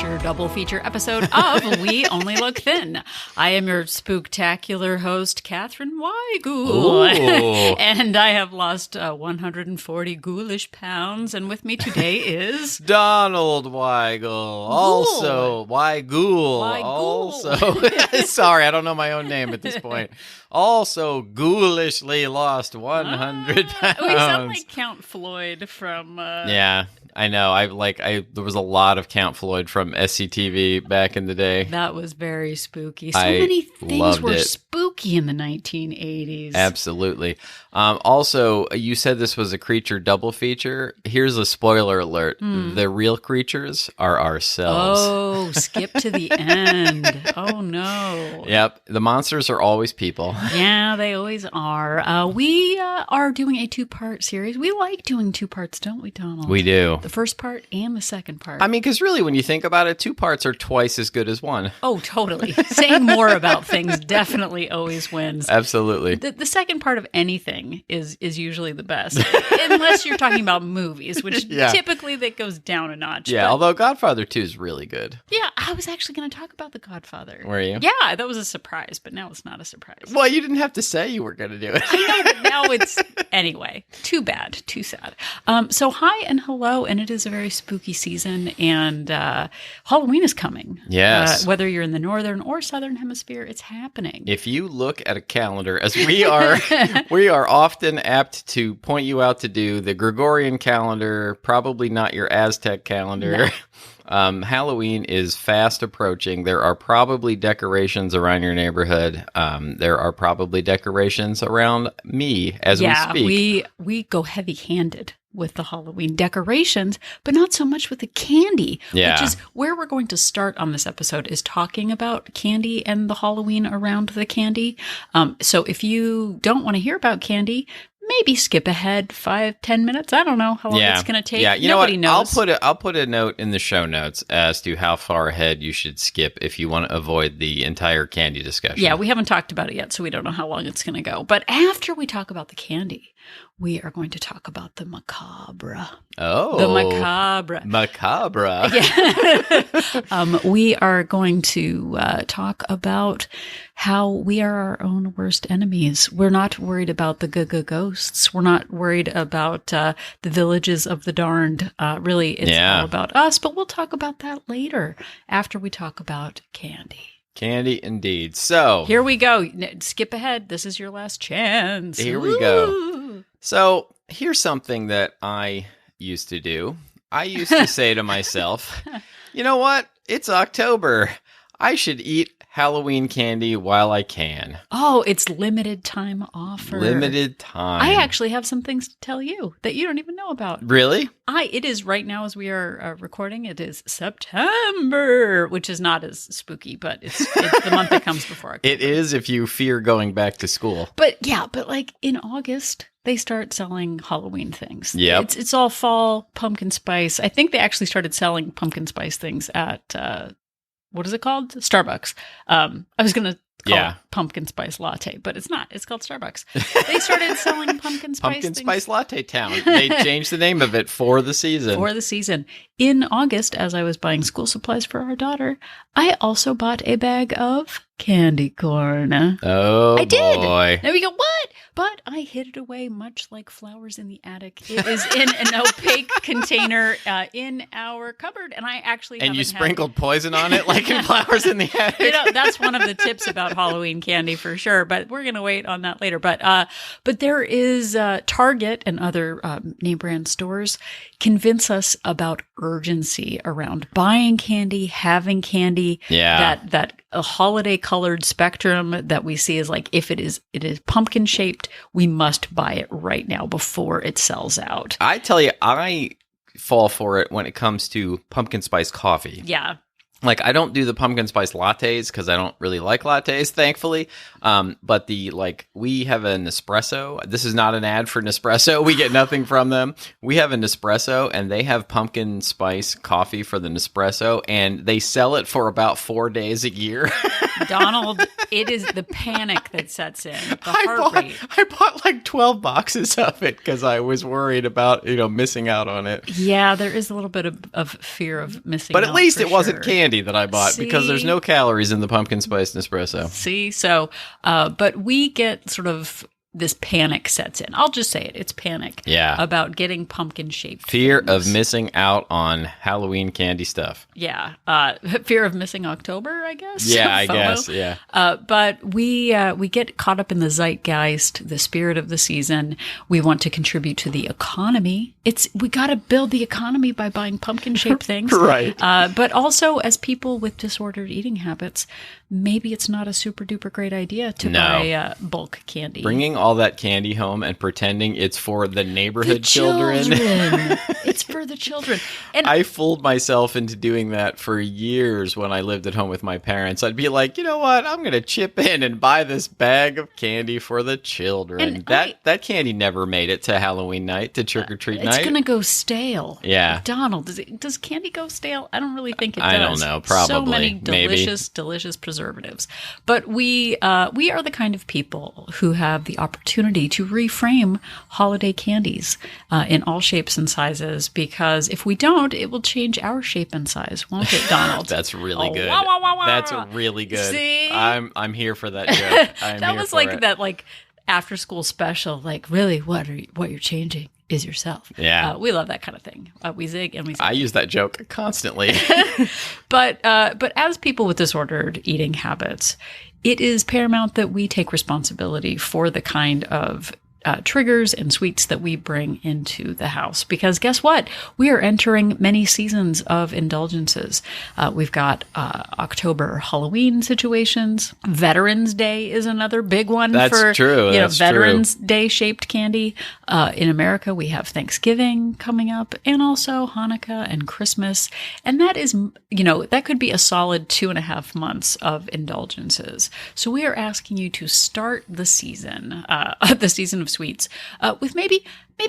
creature double feature episode of We Only Look Thin. I am your spooktacular host, Catherine Weigel. And I have lost 140 ghoulish pounds. And with me today is... Donald Weigel. Also, Weigel. Also, sorry, I don't know my own name at this point. Also, ghoulishly lost 100 pounds. We sound like Count Floyd from... Yeah, I know. There was a lot of Count Floyd from SCTV back in the day. That was very spooky. So many things were spooky in the 1980s. Absolutely. Also, you said this was a creature double feature. Here's a spoiler alert. The real creatures are ourselves. Oh, skip to the end. Oh, no. Yep. The monsters are always people. Yeah, they always are. We are doing a two-part series. We like doing two parts, don't we, Donald? We do. The first part and the second part. I mean, because really, when you think about it, two parts are twice as good as one. Oh, totally. Saying more about things definitely always wins. Absolutely. The second part of anything is usually the best. Unless you're talking about movies, which typically that goes down a notch. Yeah, although Godfather 2 is really good. Yeah, I was actually going to talk about The Godfather. Were you? Yeah, that was a surprise, but now it's not a surprise. Well, you didn't have to say you were going to do it. I know, but now it's... Anyway, too bad, too sad. So hi and hello, and it is a very spooky season, and Halloween is coming. Yes. Whether you're in the northern or southern hemisphere, it's happening. If you look at a calendar, as we are, we are often apt to point you out to do the Gregorian calendar, probably not your Aztec calendar. No. Halloween is fast approaching. There are probably decorations around your neighborhood. There are probably decorations around me as we speak. We go heavy-handed with the Halloween decorations, but not so much with the candy, which is where we're going to start on this episode, is talking about candy and the Halloween around the candy. So if you don't want to hear about candy, maybe skip ahead 5-10 minutes. I don't know how long it's going to take. Yeah, you Nobody know what? knows. I'll put a note in the show notes as to how far ahead you should skip if you want to avoid the entire candy discussion. Yeah, we haven't talked about it yet, so we don't know how long it's going to go. But after we talk about the candy, we are going to talk about the macabre. Oh. The macabre. Macabre. Yeah. We are going to talk about how we are our own worst enemies. We're not worried about the ghosts. We're not worried about the villages of the darned. Really, it's all about us, but we'll talk about that later after we talk about candy. Candy indeed. So here we go. Skip ahead. This is your last chance. Here we go. So here's something that I used to do. I used to say to myself, you know what? It's October. I should eat Halloween candy while I can. Oh, it's limited time offer. Limited time. I actually have some things to tell you that you don't even know about. Really? It is right now as we are recording. It is September, which is not as spooky, but it's the month that comes before October. It is if you fear going back to school. But like in August, they start selling Halloween things. Yeah. It's all fall, pumpkin spice. I think they actually started selling pumpkin spice things at... what is it called? Starbucks. I was going to call it pumpkin spice latte, but it's not. It's called Starbucks. They started selling pumpkin spice Pumpkin things. Spice Latte Town. They changed the name of it for the season. For the season. In August, as I was buying school supplies for our daughter, I also bought a bag of candy corn. Oh, I did. Boy. There we go. What? But I hid it away much like flowers in the attic. It is in an opaque container in our cupboard, and I actually And you sprinkled poison on it like in flowers in the attic? That's one of the tips about Halloween candy for sure, but we're going to wait on that later. But there is Target and other name brand stores convince us about urgency around buying candy, having candy. Yeah. That a holiday colored spectrum that we see is like, if it is pumpkin shaped, we must buy it right now before it sells out. I tell you, I fall for it when it comes to pumpkin spice coffee. Yeah. Like, I don't do the pumpkin spice lattes because I don't really like lattes, thankfully. But we have a Nespresso. This is not an ad for Nespresso. We get nothing from them. We have a Nespresso, and they have pumpkin spice coffee for the Nespresso, and they sell it for about 4 days a year. Donald, it is the panic that sets in. The heart rate. I bought like 12 boxes of it because I was worried about, missing out on it. Yeah, there is a little bit of fear of missing out. But at least it wasn't sure. candy that I bought because there's no calories in the pumpkin spice Nespresso. See, so, but we get sort of this panic sets in. I'll just say it. It's panic. Yeah. About getting pumpkin-shaped Fear things. of missing out on Halloween candy stuff. Yeah. Fear of missing October, I guess. Yeah, I FOMO. guess. Yeah. But we get caught up in the zeitgeist, the spirit of the season. We want to contribute to the economy. We got to build the economy by buying pumpkin-shaped things. Right. But also, as people with disordered eating habits, maybe it's not a super-duper great idea to buy bulk candy. Bringing all that candy home and pretending it's for the neighborhood children. It's for the children. And I fooled myself into doing that for years when I lived at home with my parents. I'd be like, you know what? I'm going to chip in and buy this bag of candy for the children. And that candy never made it to Halloween night, to trick-or-treat night. It's going to go stale. Yeah. Donald, does candy go stale? I don't really think it does. I don't know. Probably. So many delicious, maybe. delicious preservatives. But we are the kind of people who have the opportunity to reframe holiday candies in all shapes and sizes, because if we don't, it will change our shape and size, won't it, Donald? That's really good. Wah, wah, wah, wah. That's really good. See? I'm here for that joke. That was like that after school special, like, really, what you're changing is yourself. Yeah. We love that kind of thing. We zig and we zag. I use that joke constantly. But as people with disordered eating habits, it is paramount that we take responsibility for the kind of triggers and sweets that we bring into the house. Because guess what? We are entering many seasons of indulgences. We've got October Halloween situations. Veterans Day is another big one. That's true. That's Veterans Day shaped candy. In America, we have Thanksgiving coming up, and also Hanukkah and Christmas. And that is, that could be a solid 2.5 months of indulgences. So we are asking you to start the season of sweets with maybe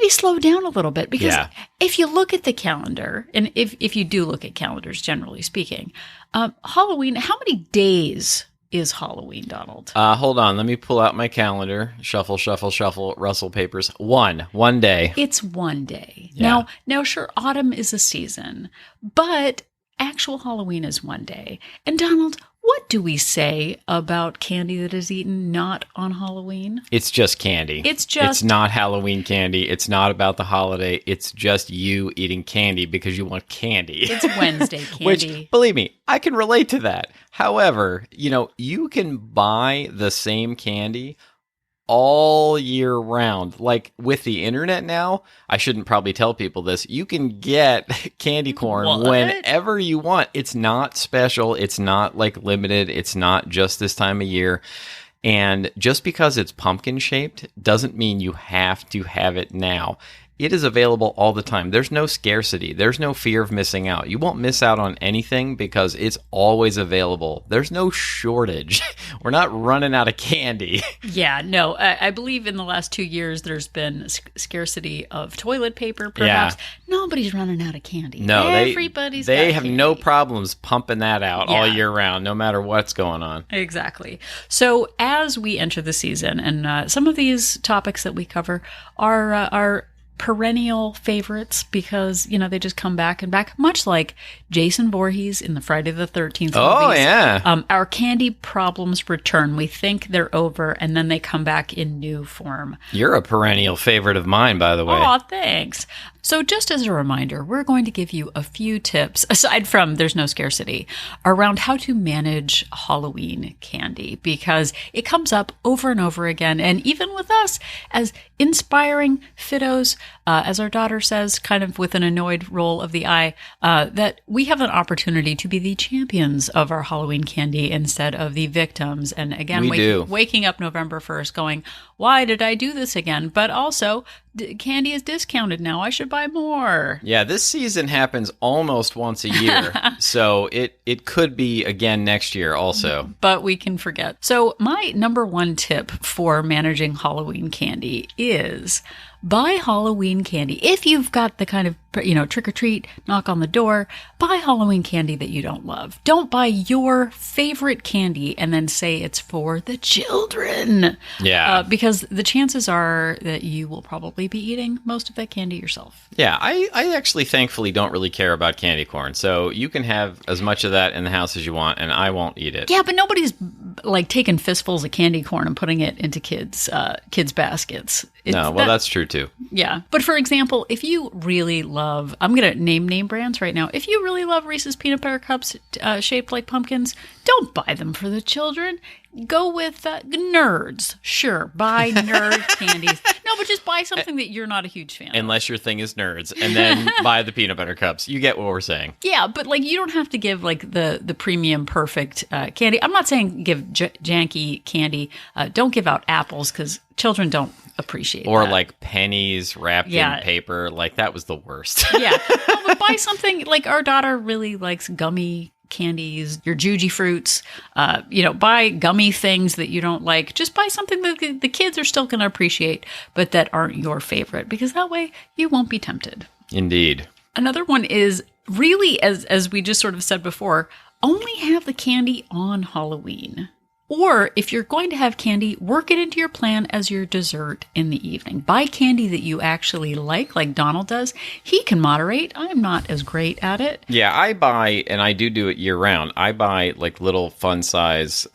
slow down a little bit, because if you look at the calendar, and if you do look at calendars, generally speaking, Halloween, how many days is Halloween, Donald? Hold on. Let me pull out my calendar. Shuffle, shuffle, shuffle, rustle papers. One day. It's 1 day. Yeah. Now, sure, autumn is a season, but actual Halloween is 1 day. And Donald, what do we say about candy that is eaten not on Halloween? It's just candy. It's not Halloween candy. It's not about the holiday. It's just you eating candy because you want candy. It's Wednesday candy. Which, believe me, I can relate to that. However, you can buy the same candy all year round. Like, with the internet now, I shouldn't probably tell people this, you can get candy corn whenever you want. It's not special. It's not limited. It's not just this time of year. And just because it's pumpkin shaped doesn't mean you have to have it now. It is available all the time. There's no scarcity. There's no fear of missing out. You won't miss out on anything because it's always available. There's no shortage. We're not running out of candy. Yeah, no. I believe in the last 2 years there's been scarcity of toilet paper, perhaps. Yeah. Nobody's running out of candy. No, they have no problems pumping that out all year round, no matter what's going on. Exactly. So as we enter the season, and some of these topics that we cover are perennial favorites because, they just come back and back, much like Jason Voorhees in the Friday the 13th movies. Oh, yeah. Our candy problems return. We think they're over, and then they come back in new form. You're a perennial favorite of mine, by the way. Aw, thanks. So just as a reminder, we're going to give you a few tips, aside from there's no scarcity, around how to manage Halloween candy, because it comes up over and over again. And even with us, as inspiring fiddos, as our daughter says, kind of with an annoyed roll of the eye, that we have an opportunity to be the champions of our Halloween candy instead of the victims. And again, waking up November 1st going, why did I do this again? But also, candy is discounted now. I should buy more. Yeah, this season happens almost once a year. So it could be again next year also. But we can forget. So my number one tip for managing Halloween candy is buy Halloween candy. If you've got the kind of, trick or treat, knock on the door, buy Halloween candy that you don't love. Don't buy your favorite candy and then say it's for the children. Yeah. Because the chances are that you will probably be eating most of that candy yourself. Yeah, I actually thankfully don't really care about candy corn. So you can have as much of that in the house as you want and I won't eat it. Yeah, but nobody's like taking fistfuls of candy corn and putting it into kids' baskets. That's true too. Yeah. But for example, if you really love, I'm going to name brands right now. If you really love Reese's peanut butter cups shaped like pumpkins, don't buy them for the children. Go with nerds. Sure, buy nerd candies. No, but just buy something that you're not a huge fan of. Unless your thing is nerds. And then buy the peanut butter cups. You get what we're saying. Yeah, but you don't have to give the premium perfect candy. I'm not saying give janky candy. Don't give out apples because children don't appreciate or that. Like pennies wrapped in paper. That was the worst. Yeah. No, but buy something our daughter really likes gummy candies, your juji fruits, buy gummy things that you don't like. Just buy something that the kids are still going to appreciate, but that aren't your favorite, because that way you won't be tempted. Indeed. Another one is really, as we just sort of said before, only have the candy on Halloween. Or if you're going to have candy, work it into your plan as your dessert in the evening. Buy candy that you actually like Donald does. He can moderate. I'm not as great at it. Yeah, I buy, and I do it year round, I buy little fun size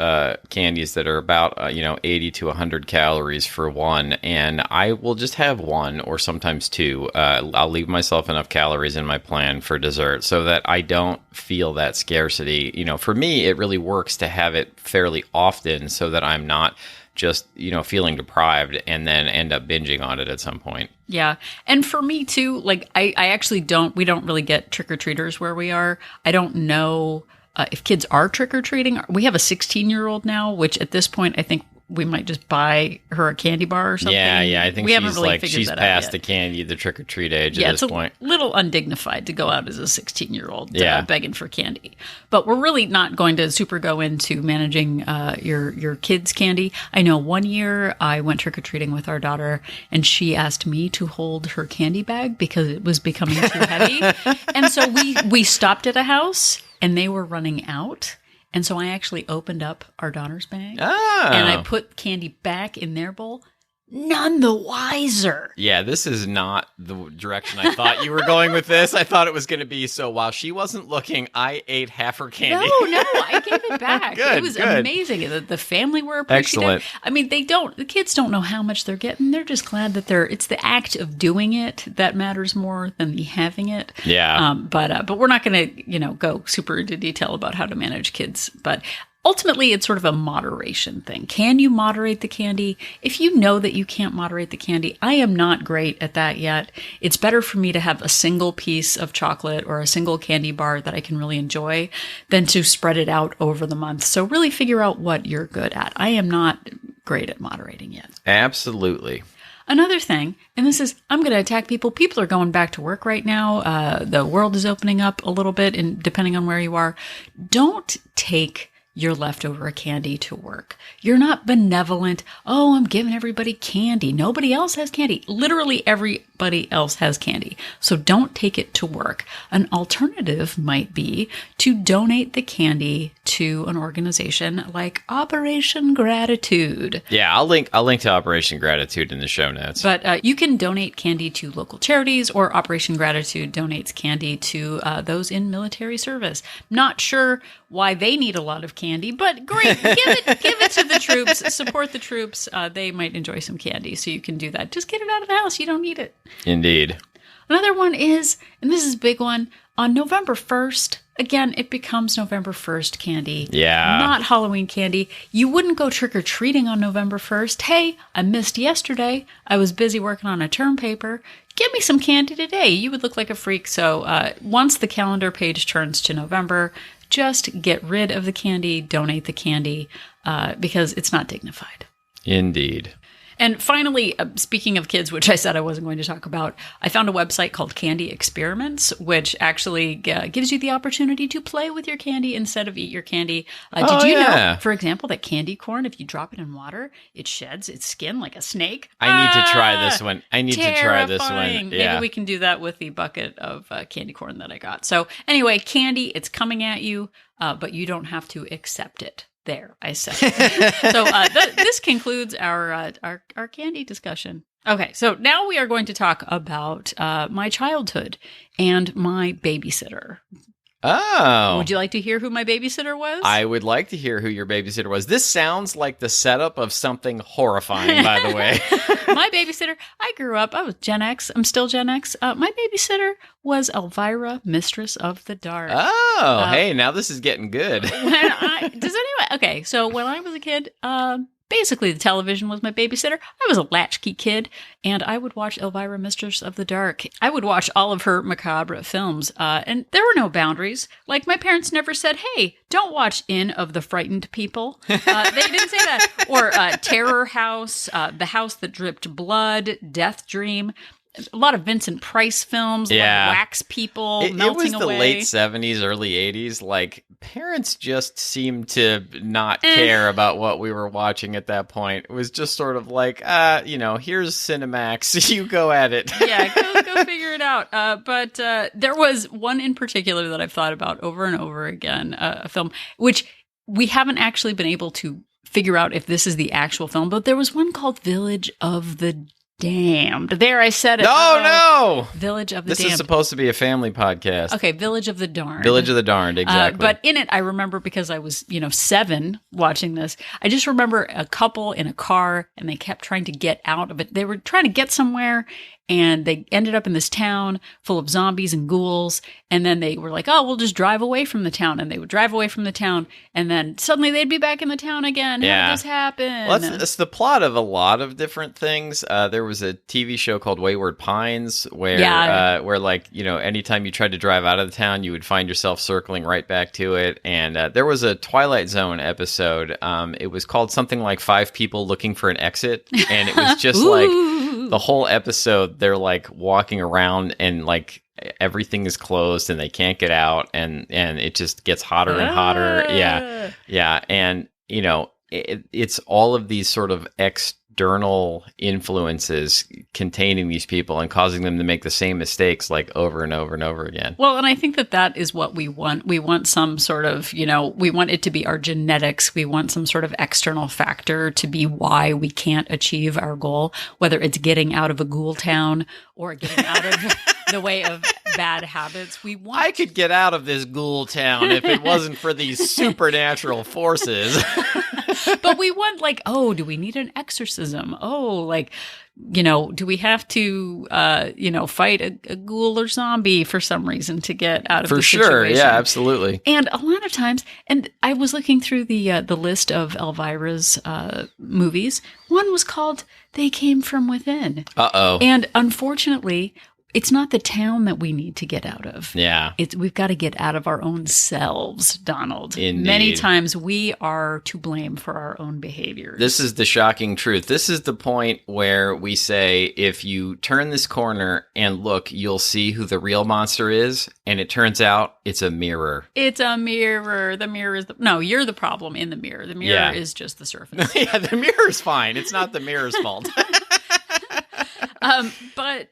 candies that are about 80 to 100 calories for one, and I will just have one or sometimes two. I'll leave myself enough calories in my plan for dessert so that I don't feel that scarcity. For me, it really works to have it fairly often so that I'm not just, feeling deprived and then end up binging on it at some point. Yeah. And for me too, I actually we don't really get trick-or-treaters where we are. I don't know if kids are trick-or-treating. We have a 16-year-old now, which at this point, I think we might just buy her a candy bar or something. Yeah. I think we haven't really she's past the candy, the trick-or-treat age at this point. It's a little undignified to go out as a 16-year-old begging for candy. But we're really not going to super go into managing your kids' candy. I know one year I went trick-or-treating with our daughter, and she asked me to hold her candy bag because it was becoming too heavy. And so we stopped at a house, and they were running out. And so I actually opened up our daughter's bag, and I put candy back in their bowl. None the wiser. Yeah, this is not the direction I thought you were going with this. I thought it was going to be, so while she wasn't looking, I ate half her candy. No, I gave it back. It was amazing. The family were appreciative. Excellent. I mean, the kids don't know how much they're getting. They're just glad that it's the act of doing it that matters more than the having it. Yeah. But we're not going to, go super into detail about how to manage kids. But ultimately, it's sort of a moderation thing. Can you moderate the candy? If you know that you can't moderate the candy, I am not great at that yet. It's better for me to have a single piece of chocolate or a single candy bar that I can really enjoy than to spread it out over the month. So really figure out what you're good at. I am not great at moderating yet. Absolutely. Another thing, and this is, I'm going to attack people. People are going back to work right now. The world is opening up a little bit, and depending on where you are, don't take your leftover candy to work. You're not benevolent. Oh, I'm giving everybody candy. Nobody else has candy. Literally everybody else has candy. So don't take it to work. An alternative might be to donate the candy to an organization like Operation Gratitude. Yeah, I'll link to Operation Gratitude in the show notes. But you can donate candy to local charities, or Operation Gratitude donates candy to those in military service. Not sure why they need a lot of candy, but great. Give it to the troops. Support the troops. They might enjoy some candy, so you can do that. Just get it out of the house. You don't need it. Indeed. Another one is, and this is a big one, on November 1st, again, it becomes November 1st candy. Yeah. Not Halloween candy. You wouldn't go trick-or-treating on November 1st. Hey, I missed yesterday. I was busy working on a term paper. Give me some candy today. You would look like a freak. So once the calendar page turns to November, just get rid of the candy, donate the candy, because it's not dignified. Indeed. And finally, speaking of kids, which I said I wasn't going to talk about, I found a website called Candy Experiments, which actually gives you the opportunity to play with your candy instead of eat your candy. Did you know, for example, that candy corn, if you drop it in water, it sheds its skin like a snake? I need to try this one. Terrifying. Yeah. Maybe we can do that with the bucket of candy corn that I got. So anyway, candy, it's coming at you, but you don't have to accept it. There, I said. So this concludes our candy discussion. Okay, so now we are going to talk about my childhood and my babysitter. Oh. Would you like to hear who my babysitter was? I would like to hear who your babysitter was. This sounds like the setup of something horrifying, by the way. My babysitter, I grew up, I was Gen X. I'm still Gen X. My babysitter was Elvira, Mistress of the Dark. Oh, hey, now this is getting good. Okay, so when I was a kid, basically the television was my babysitter. I was a latchkey kid, and I would watch Elvira, Mistress of the Dark. I would watch all of her macabre films, and there were no boundaries. Like, my parents never said, hey, don't watch Inn of the Frightened People. They didn't say that. Or Terror House, The House That Dripped Blood, Death Dream. A lot of Vincent Price films, like wax people melting away. It was the late 70s, early 80s. Like, parents just seemed to not care about what we were watching at that point. It was just sort of like, here's Cinemax. You go at it. Yeah, go figure it out. But there was one in particular that I've thought about over and over again, a film, which we haven't actually been able to figure out if this is the actual film, but there was one called Village of the Damned. There, I said it. No! Village of the This Damned. is supposed to be a family podcast. Okay, Village of the Darned. Village of the Darned, exactly. But in it, I remember, because I was, 7 watching this, I just remember a couple in a car, and they kept trying to get out of it. They were trying to get somewhere, and they ended up in this town full of zombies and ghouls. And then they were like, oh, we'll just drive away from the town. And they would drive away from the town. And then suddenly they'd be back in the town again. How did this happen? Well, that's the plot of a lot of different things. There was a TV show called Wayward Pines where anytime you tried to drive out of the town, you would find yourself circling right back to it. And there was a Twilight Zone episode. It was called something like 5 People Looking for an Exit. And it was just like the whole episode, they're like walking around and like everything is closed and they can't get out, and it just gets hotter and hotter. Yeah. And it's all of these sort of external influences containing these people and causing them to make the same mistakes like over and over and over again. Well, and I think that is what we want. We want some sort of, we want it to be our genetics. We want some sort of external factor to be why we can't achieve our goal, whether it's getting out of a ghoul town or getting out of the way of bad habits. I could get out of this ghoul town if it wasn't for these supernatural forces. But we want do we need an exorcism? Do we have to, fight a ghoul or zombie for some reason to get out of the situation? For sure, yeah, absolutely. And a lot of times, and I was looking through the list of Elvira's movies. One was called They Came From Within. Uh-oh. And unfortunately, it's not the town that we need to get out of. Yeah. We've got to get out of our own selves, Donald. Indeed. Many times we are to blame for our own behaviors. This is the shocking truth. This is the point where we say, if you turn this corner and look, you'll see who the real monster is. And it turns out it's a mirror. It's a mirror. The mirror is no, you're the problem in the mirror. The mirror is just the surface. Yeah, the mirror's fine. It's not the mirror's fault. But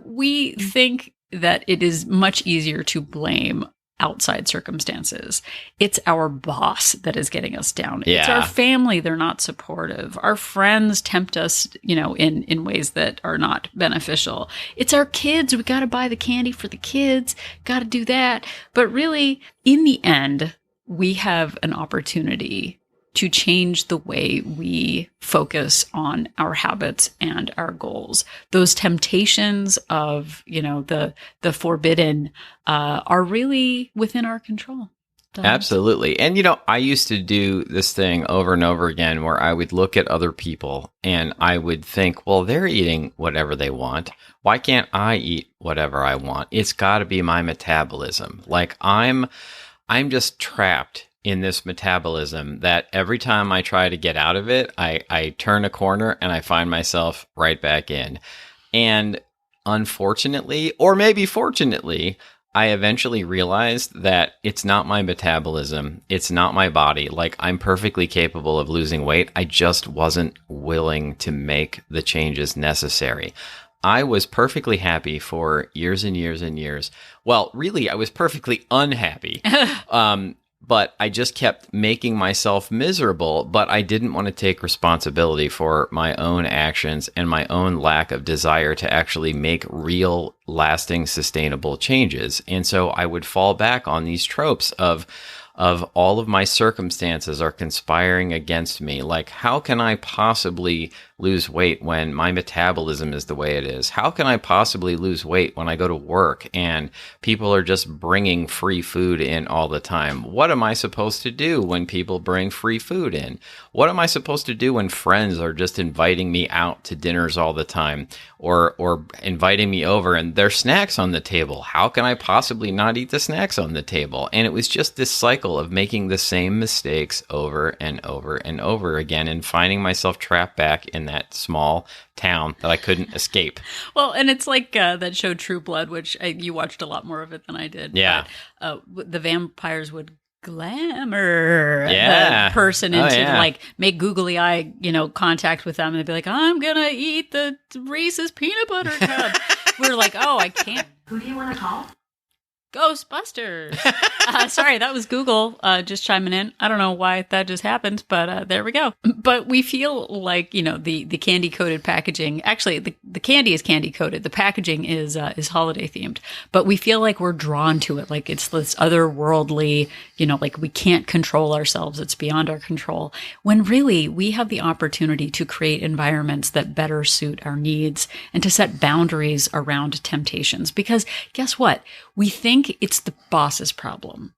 we think that it is much easier to blame outside circumstances. It's our boss that is getting us down. Yeah. It's our family. They're not supportive. Our friends tempt us, in ways that are not beneficial. It's our kids. We got to buy the candy for the kids. Got to do that. But really, in the end, we have an opportunity to change the way we focus on our habits and our goals. Those temptations of, the forbidden are really within our control. Absolutely. And, I used to do this thing over and over again where I would look at other people and I would think, well, they're eating whatever they want. Why can't I eat whatever I want? It's got to be my metabolism. Like I'm just trapped in this metabolism that every time I try to get out of it, I turn a corner and I find myself right back in. And unfortunately, or maybe fortunately, I eventually realized that it's not my metabolism. It's not my body. Like, I'm perfectly capable of losing weight. I just wasn't willing to make the changes necessary. I was perfectly happy for years and years and years. Well, really, I was perfectly unhappy. But I just kept making myself miserable, but I didn't want to take responsibility for my own actions and my own lack of desire to actually make real, lasting, sustainable changes. And so I would fall back on these tropes of all of my circumstances are conspiring against me. Like, how can I possibly lose weight when my metabolism is the way it is? How can I possibly lose weight when I go to work and people are just bringing free food in all the time? What am I supposed to do when people bring free food in? What am I supposed to do when friends are just inviting me out to dinners all the time or inviting me over and there's snacks on the table? How can I possibly not eat the snacks on the table? And it was just this cycle of making the same mistakes over and over and over again and finding myself trapped back in that small town that I couldn't escape. Well, and it's like that show True Blood, which you watched a lot more of it than I did. Yeah. But, the vampires would glamour the person into like make googly eye, contact with them, and they'd be like, I'm gonna eat the Reese's peanut butter cup. We're like, oh, I can't. Who do you want to call? Ghostbusters. Sorry, that was Google just chiming in. I don't know why that just happened, but there we go. But we feel like, the candy coated packaging. Actually, the candy is candy coated. The packaging is holiday themed. But we feel like we're drawn to it, like it's this otherworldly, like we can't control ourselves. It's beyond our control. When really we have the opportunity to create environments that better suit our needs and to set boundaries around temptations. Because guess what? We think it's the boss's problem.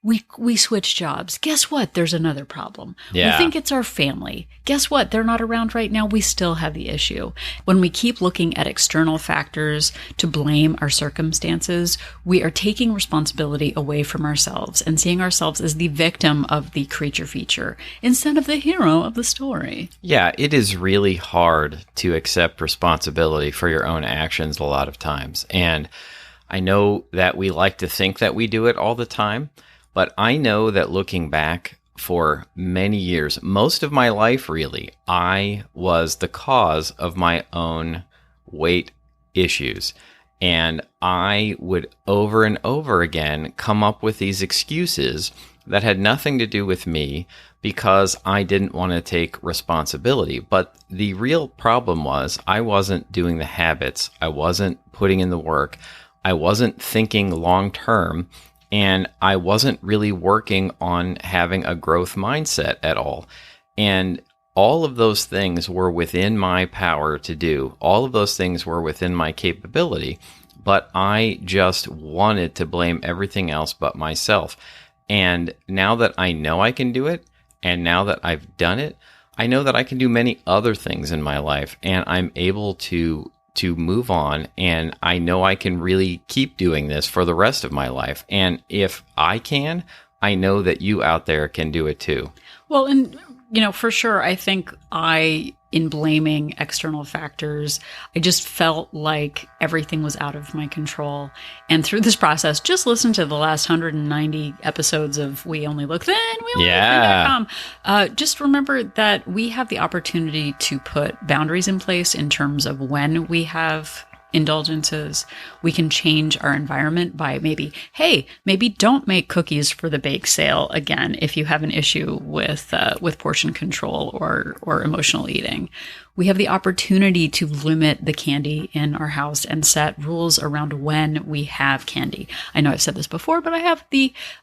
We switch jobs. Guess what? There's another problem. Yeah. We think it's our family. Guess what? They're not around right now. We still have the issue. When we keep looking at external factors to blame our circumstances, we are taking responsibility away from ourselves and seeing ourselves as the victim of the creature feature instead of the hero of the story. Yeah, it is really hard to accept responsibility for your own actions a lot of times. And I know that we like to think that we do it all the time, but I know that looking back for many years, most of my life really, I was the cause of my own weight issues. And I would over and over again come up with these excuses that had nothing to do with me because I didn't want to take responsibility. But the real problem was I wasn't doing the habits. I wasn't putting in the work. I wasn't thinking long term, and I wasn't really working on having a growth mindset at all. And all of those things were within my power to do. All of those things were within my capability, but I just wanted to blame everything else but myself. And now that I know I can do it, and now that I've done it, I know that I can do many other things in my life, and I'm able to move on, and I know I can really keep doing this for the rest of my life. And if I can, I know that you out there can do it too. Well, and for sure, I think in blaming external factors, I just felt like everything was out of my control. And through this process, just listen to the last 190 episodes of We Only Look Then, WeOnlyLookThen.com. Just remember that we have the opportunity to put boundaries in place in terms of when we have indulgences. We can change our environment by maybe don't make cookies for the bake sale again if you have an issue with portion control or emotional eating. We have the opportunity to limit the candy in our house and set rules around when we have candy. I know I've said this before, but I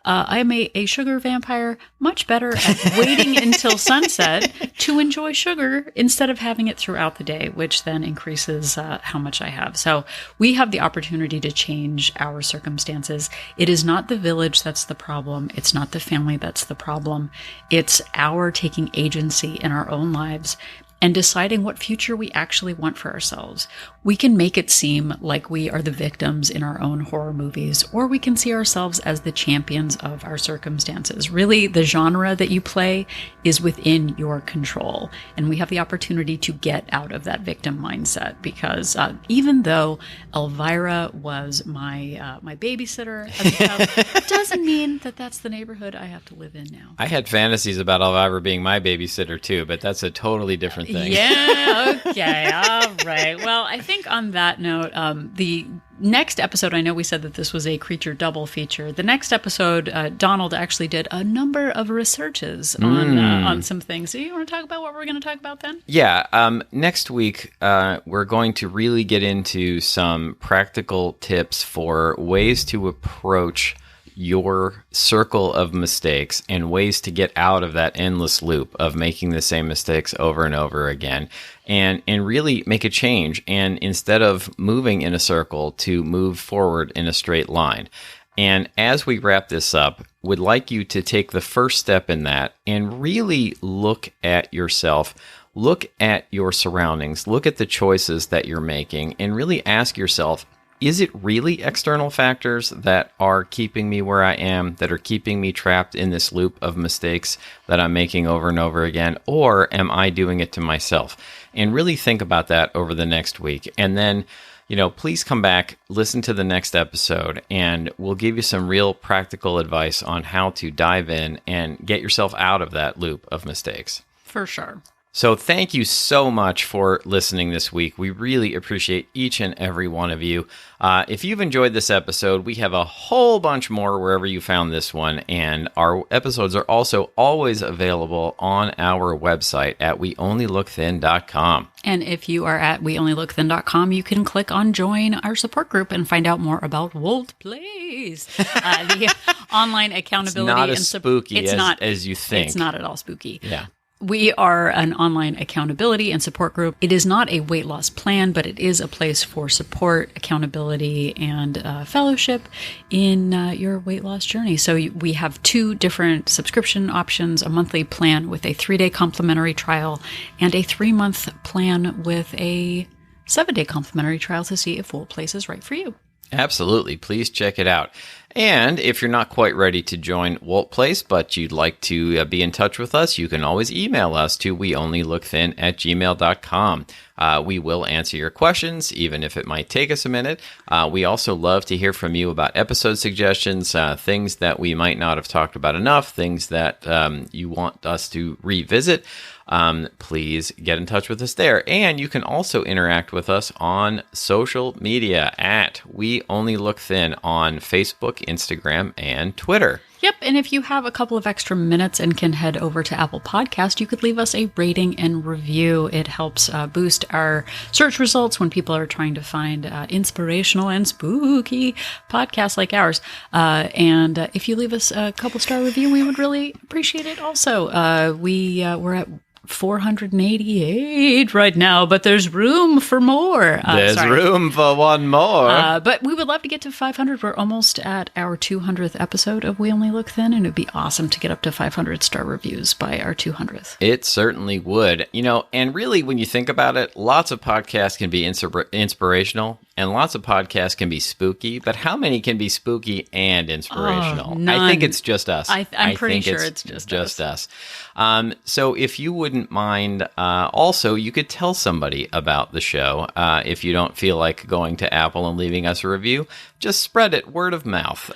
am a sugar vampire, much better at waiting until sunset to enjoy sugar instead of having it throughout the day, which then increases how much I have. So we have the opportunity to change our circumstances. It is not the village that's the problem. It's not the family that's the problem. It's our taking agency in our own lives and deciding what future we actually want for ourselves. We can make it seem like we are the victims in our own horror movies, or we can see ourselves as the champions of our circumstances. Really, the genre that you play is within your control, and we have the opportunity to get out of that victim mindset, because even though Elvira was my babysitter as a child, doesn't mean that that's the neighborhood I have to live in now. I had fantasies about Elvira being my babysitter too, but that's a totally different thing. Yeah, okay, all right. Well, I think on that note, the next episode, I know we said that this was a creature double feature. The next episode, Donald actually did a number of researches on some things. So you want to talk about what we're going to talk about then? Yeah. Next week, we're going to really get into some practical tips for ways to approach your circle of mistakes and ways to get out of that endless loop of making the same mistakes over and over again, and really make a change. And instead of moving in a circle, to move forward in a straight line. And as we wrap this up, would like you to take the first step in that and really look at yourself, look at your surroundings, look at the choices that you're making, and really ask yourself, is it really external factors that are keeping me where I am, that are keeping me trapped in this loop of mistakes that I'm making over and over again, or am I doing it to myself? And really think about that over the next week. And then, please come back, listen to the next episode, and we'll give you some real practical advice on how to dive in and get yourself out of that loop of mistakes. For sure. So thank you so much for listening this week. We really appreciate each and every one of you. If you've enjoyed this episode, we have a whole bunch more wherever you found this one, and our episodes are also always available on our website at weonlylookthin.com. And if you are at weonlylookthin.com, you can click on join our support group and find out more about Wold Plays, the online accountability. It's not as spooky as you think. It's not at all spooky. Yeah. We are an online accountability and support group. It is not a weight loss plan, but it is a place for support, accountability, and fellowship in your weight loss journey. So we have 2 different subscription options, a monthly plan with a 3-day complimentary trial and a 3-month plan with a 7-day complimentary trial to see if Wold Place is right for you. Absolutely. Please check it out. And if you're not quite ready to join Wolt Place, but you'd like to be in touch with us, you can always email us to weonlylookthin@gmail.com. We will answer your questions, even if it might take us a minute. We also love to hear from you about episode suggestions, things that we might not have talked about enough, things that you want us to revisit. Please get in touch with us there. And you can also interact with us on social media at We Only Look Thin on Facebook, Instagram, and Twitter. Yep, and if you have a couple of extra minutes and can head over to Apple Podcast, you could leave us a rating and review. It helps boost our search results when people are trying to find inspirational and spooky podcasts like ours. And if you leave us a couple star review, we would really appreciate it also. We're at 488 right now, but there's room for more. There's room for one more. But we would love to get to 500. We're almost at our 200th episode of We Only Look Thin, and it'd be awesome to get up to 500 star reviews by our 200th. It certainly would. And really, when you think about it, lots of podcasts can be inspirational, and lots of podcasts can be spooky, but how many can be spooky and inspirational? None. I think it's just us. I'm pretty sure it's just us. So if you wouldn't mind, also, you could tell somebody about the show. If you don't feel like going to Apple and leaving us a review, just spread it word of mouth.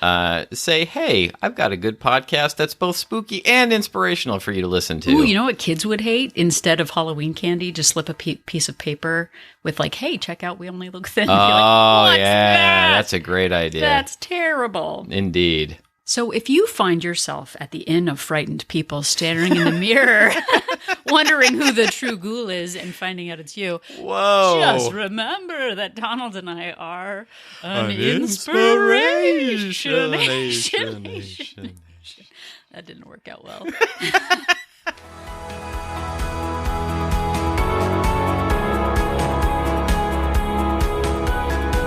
Say, hey, I've got a good podcast that's both spooky and inspirational for you to listen to. Ooh, you know what kids would hate? Instead of Halloween candy, just slip a piece of paper with like, hey, check out We Only Look Thin. Oh, yeah, that's a great idea. That's terrible. Indeed. So if you find yourself at the Inn of Frightened People staring in the mirror wondering who the true ghoul is and finding out it's you. Whoa. Just remember that Donald and I are an inspiration. That didn't work out well.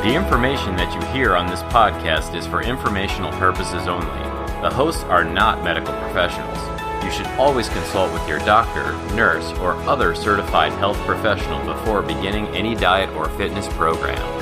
The information that you hear on this podcast is for informational purposes only. The hosts are not medical professionals. You should always consult with your doctor, nurse, or other certified health professional before beginning any diet or fitness program.